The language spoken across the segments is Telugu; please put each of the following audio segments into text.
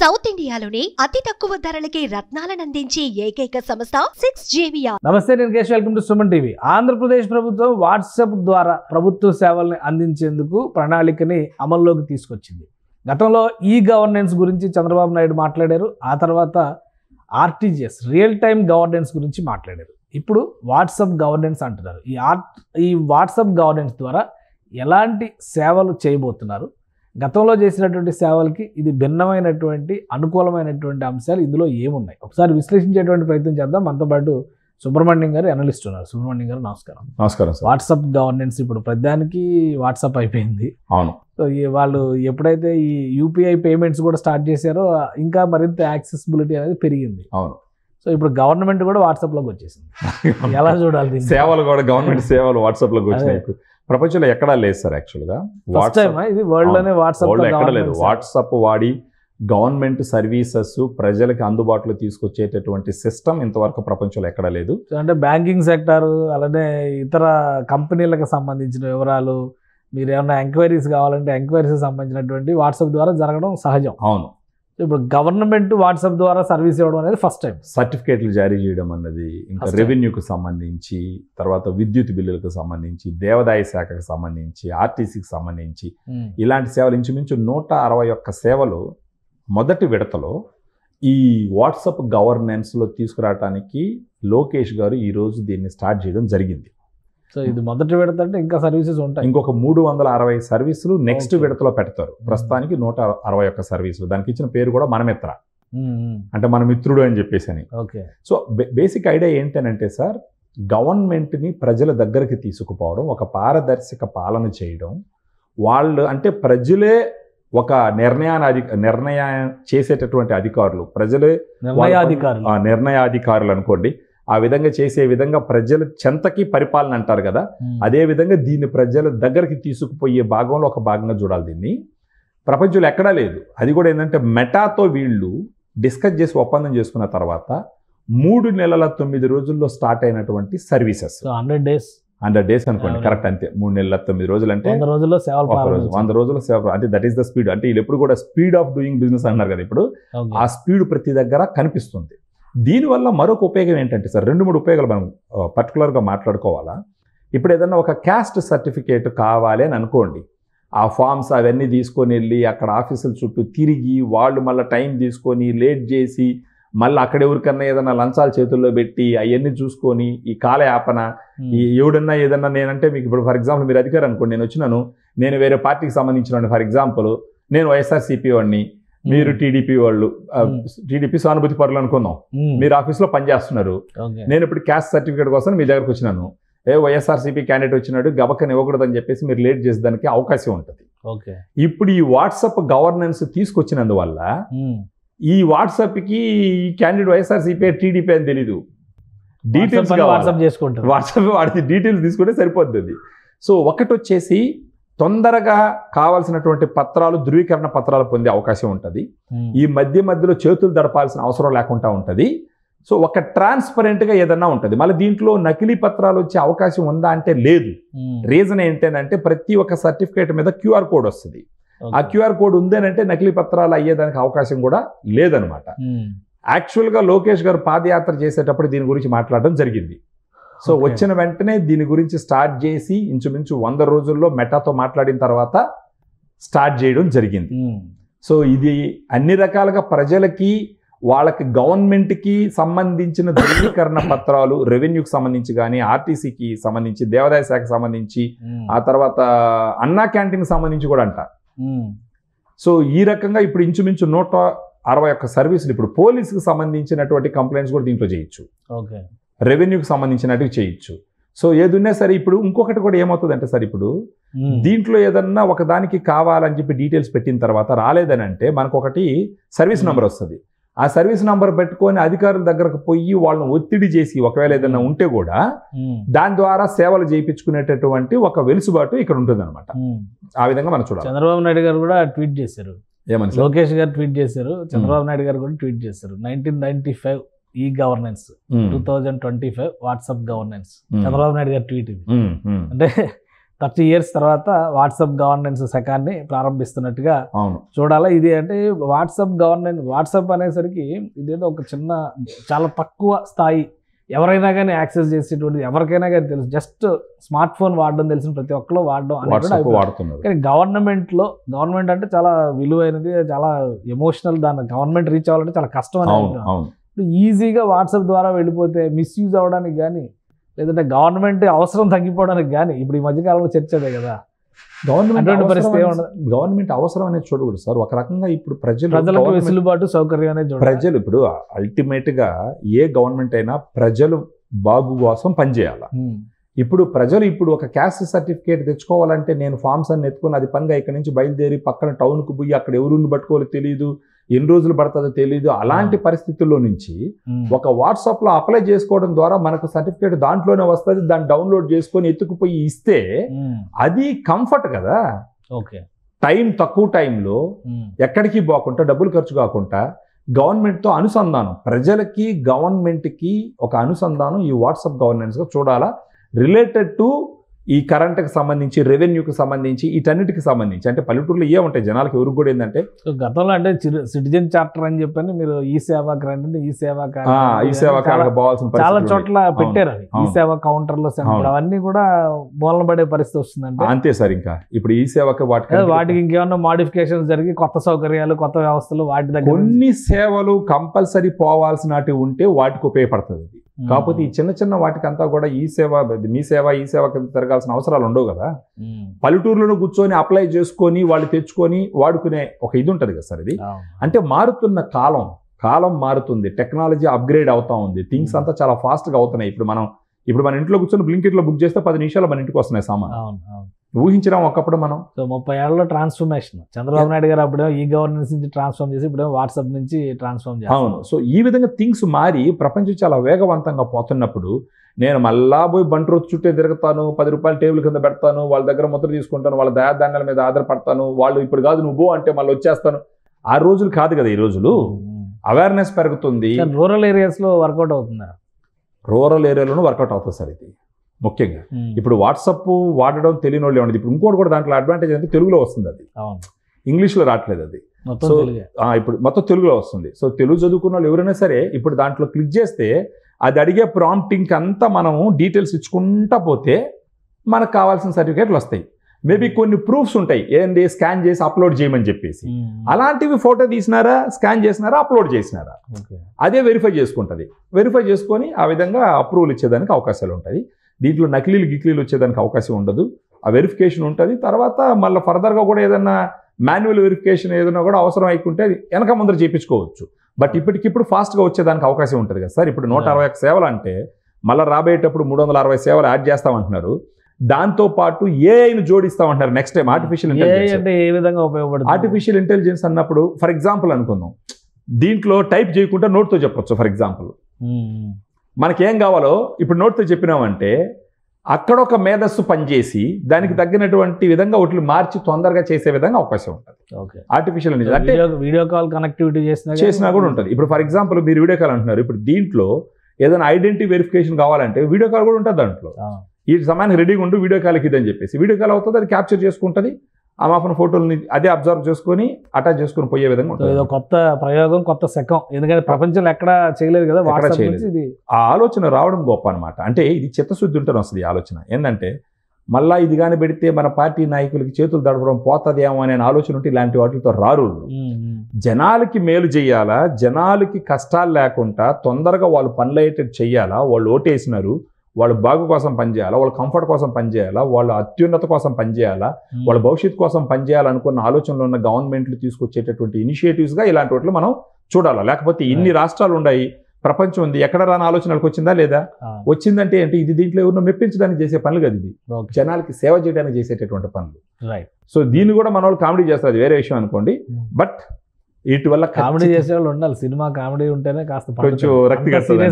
సౌత్ ఇండియాలోనే అతి తక్కువ ధరలకి రత్నాలను అందించే ఏకైక సంస్థ 6JVR. నమస్తే, నేను Keshav. Welcome to Suman TV. Andhra Pradesh ప్రభుత్వం వాట్సాప్ ద్వారా ప్రభుత్వ సేవల్ని అందించేందుకు ప్రణాళికని అమల్లోకి తీసుకొచ్చింది. గతంలో ఈ గవర్నెన్స్ గురించి చంద్రబాబు నాయుడు మాట్లాడారు. ఆ తర్వాత ఆర్టీజీఎస్ రియల్ టైమ్ గవర్నెన్స్ గురించి మాట్లాడారు. ఇప్పుడు వాట్సాప్ గవర్నెన్స్ అంటున్నారు. ఈ వాట్సాప్ గవర్నెన్స్ ద్వారా ఎలాంటి సేవలు చేయబోతున్నారు, గతంలో చేసినటువంటి సేవలకి ఇది భిన్నమైనటువంటి అనుకూలమైనటువంటి అంశాలు ఇందులో ఏమున్నాయి, ఒకసారి విశ్లేషించేటువంటి ప్రయత్నం చేద్దాం. మనతో పాటు సుబ్రహ్మణ్యం గారు అనలిస్ట్ ఉన్నారు. సుబ్రహ్మణ్యం గారు నమస్కారం. నమస్కారం సార్. వాట్సాప్ గవర్నెన్స్ ఇప్పుడు ప్రతిదానికి వాట్సాప్ అయిపోయింది. అవును. సో వాళ్ళు ఎప్పుడైతే ఈ యూపీఐ పేమెంట్స్ కూడా స్టార్ట్ చేశారో ఇంకా మరింత యాక్సెసిబిలిటీ అనేది పెరిగింది. అవును. సో ఇప్పుడు గవర్నమెంట్ కూడా వాట్సాప్లోకి వచ్చేసింది. ఎలా చూడాలి దీన్ని? సేవలు కూడా గవర్నమెంట్ సేవలు వాట్సాప్లోకి వచ్చినాయి. ప్రపంచంలో ఎక్కడా లేదు సార్. యాక్చువల్గా ఇది వరల్డ్ లోనే వాట్సాప్ ఎక్కడ లేదు. వాట్సాప్ వాడి గవర్నమెంట్ సర్వీసెస్ ప్రజలకి అందుబాటులో తీసుకొచ్చేటటువంటి సిస్టమ్ ఇంతవరకు ప్రపంచంలో ఎక్కడా లేదు. అంటే బ్యాంకింగ్ సెక్టర్, అలానే ఇతర కంపెనీలకు సంబంధించిన వివరాలు, మీరు ఏమైనా ఎంక్వైరీస్ కావాలంటే ఎంక్వైరీస్ సంబంధించినటువంటి వాట్సాప్ ద్వారా జరగడం సహజం. అవును. ఇప్పుడు గవర్నమెంట్ వాట్సాప్ ద్వారా సర్వీస్ ఇవ్వడం అనేది ఫస్ట్ టైం. సర్టిఫికేట్లు జారీ చేయడం అన్నది, ఇంకా రెవెన్యూకి సంబంధించి, తర్వాత విద్యుత్ బిల్లులకు సంబంధించి, దేవాదాయ శాఖకు సంబంధించి, ఆర్టీసీకి సంబంధించి ఇలాంటి సేవలు ఇంచుమించు 161 సేవలు మొదటి విడతలో ఈ వాట్సాప్ గవర్నెన్స్లో తీసుకురావడానికి లోకేష్ గారు ఈరోజు దీన్ని స్టార్ట్ చేయడం జరిగింది. సో ఇది మొదటి విడత అంటే ఇంకా సర్వీసెస్ ఉంటాయి. ఇంకొక 360 సర్వీసులు నెక్స్ట్ విడతలో పెడతారు. ప్రస్తుతానికి 161 సర్వీసులు. దానికి ఇచ్చిన పేరు కూడా మనమిత్ర, అంటే మన మిత్రుడు అని చెప్పేసి అని. ఓకే. సో బేసిక్ ఐడియా ఏంటనంటే సార్, గవర్నమెంట్ని ప్రజల దగ్గరికి తీసుకుపోవడం, ఒక పారదర్శక పాలన చేయడం. వాళ్ళు అంటే ప్రజలే ఒక నిర్ణయం చేసేటటువంటి అధికారులు, ప్రజలే నిర్ణయాధికారులు అనుకోండి. ఆ విధంగా చేసే విధంగా ప్రజల చెంతకి పరిపాలన అంటారు కదా, అదే విధంగా దీన్ని ప్రజల దగ్గరికి తీసుకుపోయే భాగంలో ఒక భాగంగా చూడాలి దీన్ని. ప్రపంచంలో ఎక్కడా లేదు. అది కూడా ఏంటంటే మెటాతో వీళ్ళు డిస్కస్ చేసి ఒప్పందం చేసుకున్న తర్వాత 3 నెలల 9 రోజుల్లో స్టార్ట్ అయినటువంటి సర్వీసెస్. 100 డేస్ అనుకోండి, కరెక్ట్. అంతే. 3 నెలల 9 రోజులు అంటే 100 రోజుల్లో సేవ. 100 రోజుల్లో సేవ అంటే దట్ ఈస్ ద స్పీడ్. అంటే వీళ్ళు ఎప్పుడు కూడా స్పీడ్ ఆఫ్ డూయింగ్ బిజినెస్ అన్నారు కదా. ఇప్పుడు ఆ స్పీడ్ ప్రతి దగ్గర కనిపిస్తుంది. దీనివల్ల మరొక ఉపయోగం ఏంటంటే సార్, 2-3 ఉపయోగాలు మనం పర్టికులర్గా మాట్లాడుకోవాలా. ఇప్పుడు ఏదన్నా ఒక క్యాస్ట్ సర్టిఫికేట్ కావాలి అని అనుకోండి, ఆ ఫామ్స్ అవన్నీ తీసుకొని వెళ్ళి అక్కడ ఆఫీసుల చుట్టూ తిరిగి వాళ్ళు మళ్ళీ టైం తీసుకొని లేట్ చేసి మళ్ళీ అక్కడ ఎవరికన్నా ఏదన్నా లంచాలు చేతుల్లో పెట్టి అవన్నీ చూసుకొని ఈ కాలయాపన, ఈ ఎవడన్నా ఏదన్నా నేనంటే మీకు ఇప్పుడు ఫర్ ఎగ్జాంపుల్ మీరు అధికారి అనుకోండి, నేను వచ్చినాను, నేను వేరే పార్టీకి సంబంధించిన ఫర్ ఎగ్జాంపుల్ నేను వైఎస్ఆర్సీపీ వాడిని, మీరు టీడీపీ వాళ్ళు, టీడీపీ సానుభూతి పరులు అనుకుందాం, మీరు ఆఫీస్లో పనిచేస్తున్నారు. నేను ఇప్పుడు క్యాస్ట్ సర్టిఫికేట్ కోసం మీ దగ్గరకు వచ్చినాను, వైఎస్ఆర్సీపీ క్యాండిడేట్ వచ్చినాడు, గబక్కని ఇవ్వకూడదని చెప్పేసి మీరు లేట్ చేసేదానికి అవకాశం ఉంటుంది. ఇప్పుడు ఈ వాట్సాప్ గవర్నెన్స్ తీసుకొచ్చినందువల్ల ఈ వాట్సాప్కి ఈ క్యాండిడేట్ వైఎస్ఆర్సీపీ టీడీపీ అని తెలీదు, డీటెయిల్స్ వాట్సాప్ వాడి డీటెయిల్స్ తీసుకుంటే సరిపోద్ది. సో ఒకటి వచ్చేసి తొందరగా కావాల్సినటువంటి పత్రాలు, ధృవీకరణ పత్రాలు పొందే అవకాశం ఉంటుంది. ఈ మధ్యలో చేతులు దడపాల్సిన అవసరం లేకుండా ఉంటుంది. సో ఒక ట్రాన్స్పరెంట్గా ఏదన్నా ఉంటుంది. మళ్ళీ దీంట్లో నకిలీ పత్రాలు వచ్చే అవకాశం ఉందా అంటే లేదు. రీజన్ ఏంటంటే ప్రతి ఒక్క సర్టిఫికేట్ మీద QR కోడ్ వస్తుంది. ఆ QR కోడ్ ఉందేనంటే నకిలీ పత్రాలు అయ్యేదానికి అవకాశం కూడా లేదనమాట. యాక్చువల్గా లోకేష్ గారు పాదయాత్ర చేసేటప్పుడు దీని గురించి మాట్లాడడం జరిగింది. సో వచ్చిన వెంటనే దీని గురించి స్టార్ట్ చేసి ఇంచుమించు 100 రోజుల్లో మెటాతో మాట్లాడిన తర్వాత స్టార్ట్ చేయడం జరిగింది. సో ఇది అన్ని రకాలుగా ప్రజలకి, వాళ్ళకి గవర్నమెంట్కి సంబంధించిన ధృవీకరణ పత్రాలు, రెవెన్యూకి సంబంధించి కానీ, ఆర్టీసీకి సంబంధించి, దేవాదాయ శాఖకు సంబంధించి, ఆ తర్వాత అన్నా క్యాంటీన్కి సంబంధించి కూడా అంట. సో ఈ రకంగా ఇప్పుడు ఇంచుమించు 161 సర్వీసులు. ఇప్పుడు పోలీసుకి సంబంధించినటువంటి కంప్లైంట్స్ కూడా దీంట్లో చేయొచ్చు, రెవెన్యూకి సంబంధించినట్టు చేయొచ్చు. సో ఏదున్నా సరే ఇప్పుడు ఇంకొకటి కూడా ఏమవుతుందంటే సార్, ఇప్పుడు దీంట్లో ఏదన్నా ఒక దానికి కావాలని చెప్పి డీటెయిల్స్ పెట్టిన తర్వాత రాలేదని అంటే మనకు ఒకటి సర్వీస్ నెంబర్ వస్తుంది. ఆ సర్వీస్ నెంబర్ పెట్టుకొని అధికారుల దగ్గరకు పోయి వాళ్ళని ఒత్తిడి చేసి ఒకవేళ ఏదన్నా ఉంటే కూడా దాని ద్వారా సేవలు చేయించుకునేటటువంటి ఒక వెలుసుబాటు ఇక్కడ ఉంటుంది అనమాట. ఆ విధంగా మనం చూడాలి. చంద్రబాబు నాయుడు గారు కూడా ట్వీట్ చేశారు, ఏమని లోకేష్ గారు ట్వీట్ చేశారు, చంద్రబాబు నాయుడు గారు కూడా ట్వీట్ చేశారు. 1995 e governance, 2025 WhatsApp governance. Chandrababu Naidu గారు ట్వీట్ ఇది. అంటే 30 years తర్వాత వాట్సాప్ గవర్నెన్స్ శకాన్ని ప్రారంభిస్తున్నట్టుగా అవును చూడాలా. ఇది అంటే వాట్సాప్ అనేసరికి ఇదేదో ఒక చిన్న చాలా తక్కువ స్థాయి ఎవరైనా కానీ యాక్సెస్ చేసేటువంటి ఎవరికైనా కానీ తెలుసు. జస్ట్ స్మార్ట్ ఫోన్ వాడడం తెలిసిన ప్రతి ఒక్కరు వాడడం అనేది వాడుతున్నారు. కానీ గవర్నమెంట్ అంటే చాలా విలువైనది, చాలా ఎమోషనల్. దాన్ని గవర్నమెంట్ రీచ్ అవ్వాలంటే చాలా కష్టం అనేది. ఇప్పుడు ఈజీగా వాట్సాప్ ద్వారా వెళ్ళిపోతే మిస్యూజ్ అవ్వడానికి కానీ లేదంటే గవర్నమెంట్ అవసరం తగ్గిపోవడానికి కానీ ఇప్పుడు ఈ మధ్యకాలంలో చర్చ అదే కదా. గవర్నమెంట్ అవసరం అనేది చూడకూడదు సార్. ఒక రకంగా ఇప్పుడు ప్రజలకు వెసులుబాటు సౌకర్యం అనేది ప్రజలు ఇప్పుడు అల్టిమేట్ గా ఏ గవర్నమెంట్ అయినా ప్రజలు బాగు కోసం పనిచేయాలి. ఇప్పుడు ప్రజలు ఇప్పుడు ఒక క్యాస్ట్ సర్టిఫికేట్ తెచ్చుకోవాలంటే నేను ఫామ్స్ అన్ని ఎత్తుకుని అది పనిగా ఇక్కడ నుంచి బయలుదేరి పక్కన టౌన్కు పోయి అక్కడ ఎవరుని పట్టుకోవాలో తెలియదు, ఎన్ని రోజులు పడుతుందో తెలియదు. అలాంటి పరిస్థితుల్లో నుంచి ఒక వాట్సాప్ లో అప్లై చేసుకోవడం ద్వారా మనకు సర్టిఫికేట్ దాంట్లోనే వస్తుంది. దాన్ని డౌన్లోడ్ చేసుకొని ఎత్తుకుపోయి ఇస్తే అది కంఫర్ట్ కదా. టైం తక్కువ టైంలో ఎక్కడికి పోకుండా డబ్బులు ఖర్చు కాకుండా గవర్నమెంట్తో అనుసంధానం, ప్రజలకి గవర్నమెంట్కి ఒక అనుసంధానం ఈ వాట్సాప్ గవర్నెన్స్గా చూడాలా. రిలేటెడ్ టు ఈ కరెంట్కి సంబంధించి, రెవెన్యూకి సంబంధించి, వీటన్నిటికి సంబంధించి. అంటే పల్లెటూరులో ఏ ఉంటాయి జనాలకు ఎవరికి కూడా ఏంటంటే గతంలో అంటే సిటిజన్ చార్టర్ అని చెప్పని మీరు ఈ సేవా గ్రాంట్ ఈ సేవా చాలా చోట్ల పెట్టారు. ఈ సేవా కౌంటర్లో అవన్నీ కూడా మూలన పడే పరిస్థితి వస్తుందంటే అంతే సార్. ఇంకా ఇప్పుడు ఈ సేవకి వాటికి ఇంకేమన్నా మోడిఫికేషన్స్ జరిగి కొత్త సౌకర్యాలు, కొత్త వ్యవస్థలు వాటి దగ్గర కొన్ని సేవలు కంపల్సరీ పోవాల్సినవి ఉంటే వాటికి ఉపయోగపడుతుంది. కాకపోతే ఈ చిన్న చిన్న వాటికంతా కూడా ఈ సేవ మీ సేవ ఈ సేవ కింద తిరగాల్సిన అవసరాలు ఉండవు కదా. పల్లెటూరులో కూర్చొని అప్లై చేసుకొని వాళ్ళు తెచ్చుకొని వాడుకునే ఒక ఇది ఉంటుంది కదా సార్. ఇది అంటే మారుతున్న కాలం మారుతుంది, టెక్నాలజీ అప్గ్రేడ్ అవుతా ఉంది, థింగ్స్ అంతా చాలా ఫాస్ట్గా అవుతున్నాయి. ఇప్పుడు మన ఇంట్లో కూర్చొని బ్లింకిట్లో బుక్ చేస్తే 10 నిమిషాలు మన ఇంటికి వస్తున్నాయి సామాన్. ఊహించడం ఒకప్పుడు మనం. సో 30 ఏళ్లలో ట్రాన్స్ఫర్మేషన్ చంద్రబాబు నాయుడు గారు అప్పుడే ఈ గవర్నెన్స్ నుంచి ట్రాన్స్ఫార్మ్ చేసి ఇప్పుడు వాట్సాప్ నుంచి ట్రాన్స్ఫార్మ్ చేసి. అవును. సో ఈ విధంగా థింగ్స్ మారి ప్రపంచం చాలా వేగవంతంగా పోతున్నప్పుడు నేను మళ్ళా పోయి బంటి రోజు చుట్టే తిరుగుతాను, 10 రూపాయలు టేబుల్ కింద పెడతాను, వాళ్ళ దగ్గర ముద్ర తీసుకుంటాను, వాళ్ళ దయాదాన్యాల మీద ఆధారపడతాను, వాళ్ళు ఇప్పుడు కాదు నువ్వు అంటే మళ్ళీ వచ్చేస్తాను. ఆ రోజులు కాదు కదా ఈ రోజులు. అవేర్నెస్ పెరుగుతుంది. రూరల్ ఏరియాస్లో వర్కౌట్ అవుతుందా? రూరల్ ఏరియాలోనూ వర్కౌట్ అవుతుంది సార్. ఇది ముఖ్యంగా ఇప్పుడు వాట్సాప్ వాడడం తెలియని వాళ్ళు ఉండదు. ఇప్పుడు ఇంకోటి కూడా దాంట్లో అడ్వాంటేజ్ అంటే తెలుగులో వస్తుంది, అది ఇంగ్లీష్లో రావట్లేదు. అది సో ఇప్పుడు మొత్తం తెలుగులో వస్తుంది. సో తెలుగు చదువుకున్న వాళ్ళు ఎవరైనా సరే ఇప్పుడు దాంట్లో క్లిక్ చేస్తే అది అడిగే ప్రాంప్టింగ్ అంతా మనము డీటెయిల్స్ ఇచ్చుకుంటా పోతే మనకు కావాల్సిన సర్టిఫికేట్లు వస్తాయి. మేబీ కొన్ని ప్రూఫ్స్ ఉంటాయి, ఏంటి స్కాన్ చేసి అప్లోడ్ చేయమని చెప్పేసి. అలాంటివి ఫోటో తీసినారా, స్కాన్ చేసినారా, అప్లోడ్ చేసినారా, అదే వెరిఫై చేసుకుంటుంది. వెరిఫై చేసుకొని ఆ విధంగా అప్రూవల్ ఇచ్చేదానికి అవకాశాలు ఉంటాయి. దీంట్లో నకిలీలు గిక్లీలు వచ్చేదానికి అవకాశం ఉండదు. ఆ వెరిఫికేషన్ ఉంటుంది. తర్వాత మళ్ళీ ఫర్దర్గా కూడా ఏదన్నా మాన్యువల్ వెరిఫికేషన్ ఏదైనా కూడా అవసరం అయికుంటే వెనక ముందర చేయించుకోవచ్చు. బట్ ఇప్పటికిప్పుడు ఫాస్ట్గా వచ్చేదానికి అవకాశం ఉంటుంది కదా సార్. ఇప్పుడు 161 సేవలు అంటే మళ్ళీ రాబోయేటప్పుడు 360 సేవలు యాడ్ చేస్తామంటున్నారు. దాంతోపాటు ఏఐని జోడిస్తామంటున్నారు నెక్స్ట్ టైం. ఆర్టిఫిషియల్ ఇంటెలిజెన్స్ అంటే ఏ విధంగా ఉపయోగపడుతుంది? ఆర్టిఫిషియల్ ఇంటెలిజెన్స్ అన్నప్పుడు ఫర్ ఎగ్జాంపుల్ అనుకుందాం, దీంట్లో టైప్ చేయకుండా నోట్తో చెప్పొచ్చు. ఫర్ ఎగ్జాంపుల్ మనకేం కావాలో ఇప్పుడు నోట్తో చెప్పినామంటే అక్కడ ఒక మేధస్సు పనిచేసి దానికి తగ్గినటువంటి విధంగా వాటిని మార్చి తొందరగా చేసే విధంగా అవకాశం ఉంటుంది. ఆర్టిఫిషియల్ ఇంటెలిజెన్స్ అంటే వీడియో కాల్ కనెక్టివిటీ చేసినా కూడా ఉంటుంది. ఇప్పుడు ఫర్ ఎగ్జాంపుల్ మీరు వీడియో కాల్ అంటున్నారు. ఇప్పుడు దీంట్లో ఏదైనా ఐడెంటిటీ వెరిఫికేషన్ కావాలంటే వీడియో కాల్ కూడా ఉంటుంది దాంట్లో. ఈ సమయానికి రెడీగా ఉండు వీడియో కాల్కి ఇదని చెప్పేసి వీడియో కాల్ అవుతుంది, అది క్యాప్చర్ చేసుకుంటుంది. ఆ మాపన ఫోటోలని అదే అబ్జర్వ్ చేసుకొని అటాచ్ చేసుకుని పోయే విధంగా ఉంటుంది. కొత్త ప్రయోగం, కొత్త శకం. ఎందుకంటే ప్రపంచంలో ఎక్కడ చేయలేదు కదా. ఆ ఆలోచన రావడం గొప్ప అనమాట. అంటే ఇది చిత్తశుద్ధి ఉంటేనే వస్తుంది ఆలోచన. ఏంటంటే మళ్ళీ ఇది కానీ పెడితే మన పార్టీ నాయకులకి చేతులు దడపడం పోతుందేమో అనే ఆలోచన ఉంటే ఇలాంటి వాటితో రారు. జనాలకి మేలు చేయాలా, జనాలకి కష్టాలు లేకుండా తొందరగా వాళ్ళు పనులయ్యేటట్టు చెయ్యాలా, వాళ్ళు ఓటేసినారు, వాళ్ళ బాగు కోసం పనిచేయాలా, వాళ్ళ కంఫర్ట్ కోసం పనిచేయాలా, వాళ్ళ అత్యున్నత కోసం పనిచేయాలా, వాళ్ళ భవిష్యత్తు కోసం పనిచేయాలనుకున్న ఆలోచనలో ఉన్న గవర్నమెంట్లు తీసుకొచ్చేటటువంటి ఇనిషియేటివ్స్గా ఇలాంటి వాటిలో మనం చూడాలా. లేకపోతే ఇన్ని రాష్ట్రాలు ఉన్నాయి, ప్రపంచం ఉంది, ఎక్కడ రాని ఆలోచనలకు వచ్చిందా లేదా? వచ్చిందంటే ఏంటి? ఇది దీంట్లో ఎవరినో మెప్పించడానికి చేసే పనులు కదా, ఇది జనాలకి సేవ చేయడానికి చేసేటటువంటి పనులు. సో దీన్ని కూడా మన వాళ్ళు కామెడీ చేస్తారు, అది వేరే విషయం అనుకోండి. బట్ వీటి వల్ల కామెడీ చేసే వాళ్ళు ఉండాలి. సినిమా కామెడీ ఉంటేనే కాస్త కొంచెం రక్తి కడుతుంది.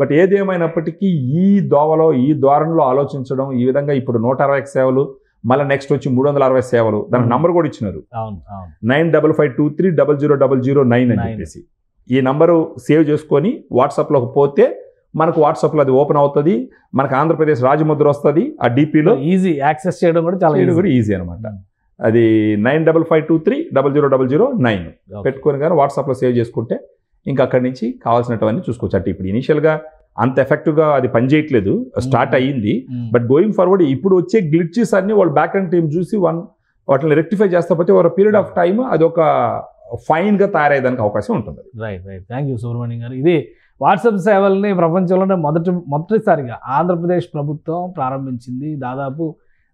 బట్ ఏది ఏమైనప్పటికీ ఈ దోవలో ఈ ధోరణిలో ఆలోచించడం, ఈ విధంగా ఇప్పుడు 160 సేవలు, మళ్ళీ నెక్స్ట్ వచ్చి 360 సేవలు, దానికి నంబర్ కూడా ఇచ్చినారు 9552300009 అని చెప్పేసి. ఈ నంబరు సేవ్ చేసుకొని వాట్సాప్లోకి పోతే మనకు వాట్సాప్లో అది ఓపెన్ అవుతుంది, మనకు ఆంధ్రప్రదేశ్ రాజముద్ర వస్తుంది, ఆ డీపీలో ఈజీ యాక్సెస్ చేయడం కూడా చాలా ఈజీ అనమాట. అది 9552300009 పెట్టుకొని కానీ వాట్సాప్లో సేవ్ చేసుకుంటే ఇంకా అక్కడి నుంచి కావాల్సినటువంటి చూసుకోవచ్చు. అంటే ఇప్పుడు ఇనిషియల్గా అంత ఎఫెక్టివ్గా అది పనిచేయట్లేదు, స్టార్ట్ అయ్యింది. బట్ గోయింగ్ ఫార్వర్డ్ ఇప్పుడు వచ్చే గ్లిచెస్ అన్ని వాళ్ళు బ్యాక్ అండ్ టీమ్ చూసి వాటిని రెక్టిఫై చేస్తే పోతే ఒక పీరియడ్ ఆఫ్ టైమ్ అది ఒక ఫైన్గా తయారయ్యేదానికి అవకాశం ఉంటుంది. రైట్. థ్యాంక్ యూ సుబ్రహ్మణ్యం గారు. ఇది వాట్సాప్ సేవల్ని ప్రపంచంలోనే మొదటిసారిగా ఆంధ్రప్రదేశ్ ప్రభుత్వం ప్రారంభించింది. దాదాపు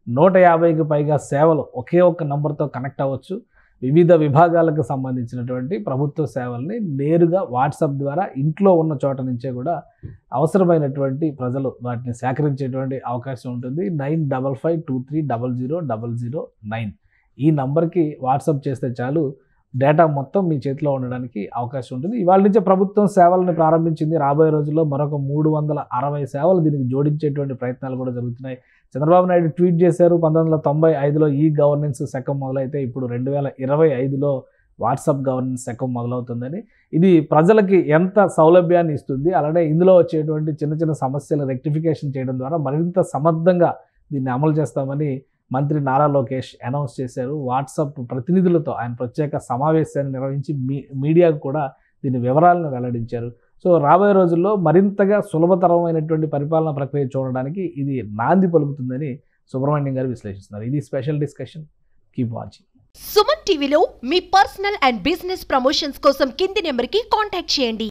150కి పైగా సేవలు ఒకే ఒక్క నంబర్తో కనెక్ట్ అవ్వచ్చు. వివిధ విభాగాలకు సంబంధించినటువంటి ప్రభుత్వ సేవల్ని నేరుగా వాట్సాప్ ద్వారా ఇంట్లో ఉన్న చోట నుంచే కూడా అవసరమైనటువంటి ప్రజలు వాటిని సేకరించేటువంటి అవకాశం ఉంటుంది. 9552300009 ఈ నంబర్కి వాట్సాప్ చేస్తే చాలు, డేటా మొత్తం మీ చేతిలో ఉండడానికి అవకాశం ఉంటుంది. ఇవాళ నుంచే ప్రభుత్వం సేవలను ప్రారంభించింది. రాబోయే రోజుల్లో మరొక 360 సేవలు దీనికి జోడించేటువంటి ప్రయత్నాలు కూడా జరుగుతున్నాయి. చంద్రబాబు నాయుడు ట్వీట్ చేశారు, 1995లో ఈ గవర్నెన్స్ శకం మొదలైతే ఇప్పుడు 2025లో వాట్సాప్ గవర్నెన్స్ శకం మొదలవుతుందని. ఇది ప్రజలకి ఎంత సౌలభ్యాన్ని ఇస్తుంది, అలానే ఇందులో వచ్చేటువంటి చిన్న చిన్న సమస్యలు రెక్టిఫికేషన్ చేయడం ద్వారా మరింత సమర్థంగా దీన్ని అమలు చేస్తామని మంత్రి నారా లోకేష్ అనౌన్స్ చేశారు. వాట్సాప్ ప్రతినిధులతో ఆయన ప్రత్యేక సమావేశాన్ని నిర్వహించి మీడియాకు కూడా దీని వివరాలను వెల్లడించారు. సో రాబోయే రోజుల్లో మరింతగా సులభతరమైనటువంటి పరిపాలన ప్రక్రియ చూడడానికి ఇది నాంది పలుకుతుందని సుబ్రహ్మణ్యం గారు విశ్లేషిస్తున్నారు. ఇది special discussion. Keep watching. Suman టీవీలో మీ పర్సనల్ అండ్ బిజినెస్ ప్రమోషన్స్ కోసం కింది నెంబర్కి కాంటాక్ట్ చేయండి.